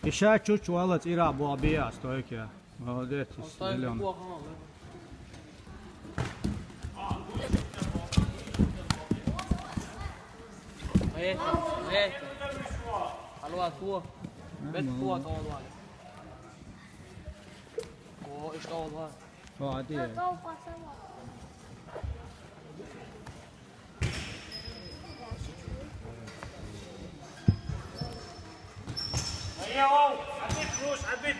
Еще чуть валать ира буабия стойки. Молодец, зеленый. Haluaa tuo. Vet tuo tuolla. Oo, iska olla. عادي. هيا واو عبيت فلوس عبيت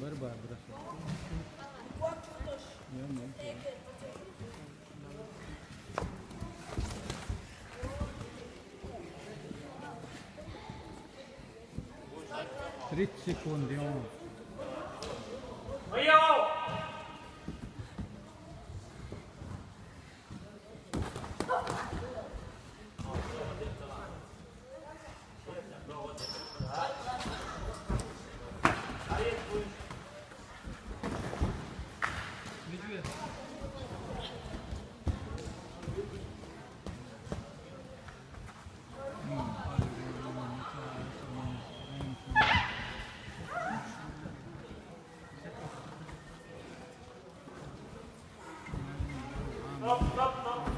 بربع برسل. Три секунды. هيا واو Stop, stop, stop.